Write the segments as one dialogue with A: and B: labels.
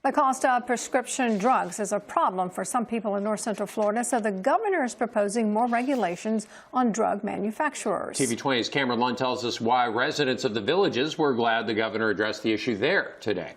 A: The cost of prescription drugs is a problem for some people in North Central Florida, so the governor is proposing more regulations on drug manufacturers.
B: TV 20's Cameron Lund tells us why residents of the Villages were glad the governor addressed the issue there today.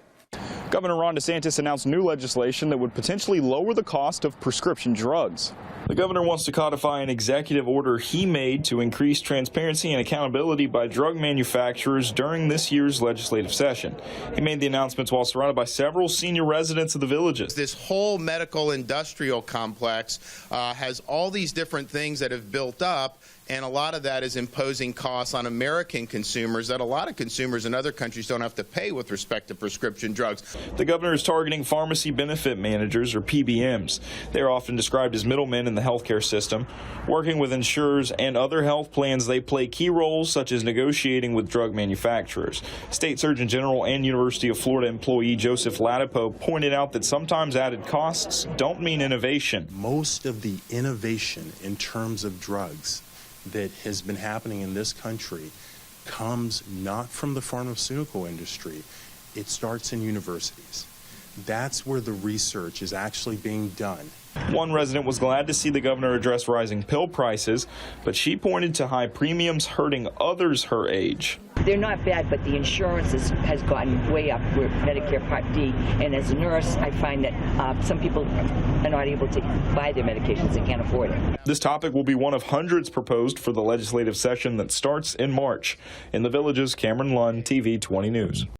C: Governor DeSantis announced new legislation that would potentially lower the cost of prescription drugs. The governor wants to codify an executive order he made to increase transparency and accountability by drug manufacturers during this year's legislative session. He made the announcements while surrounded by several senior residents of the Villages.
D: This whole medical industrial complex has all these different things that have built up, and a lot of that is imposing costs on American consumers that a lot of consumers in other countries don't have to pay with respect to prescription drugs.
C: The governor is targeting pharmacy benefit managers, or PBMs. They're often described as middlemen in the healthcare system. Working with insurers and other health plans, they play key roles such as negotiating with drug manufacturers. State Surgeon General and University of Florida employee Joseph Latipo pointed out that sometimes added costs don't mean innovation.
E: Most of the innovation in terms of drugs that has been happening in this country comes not from the pharmaceutical industry. It starts in universities. That's where the research is actually being done.
C: One resident was glad to see the governor address rising pill prices, but she pointed to high premiums hurting others her age.
F: They're not bad, but the insurance has gotten way up with Medicare Part D. And as a nurse, I find that some people are not able to buy their medications and can't afford it.
C: This topic will be one of hundreds proposed for the legislative session that starts in March. In the Villages, Cameron Lund, TV 20 News.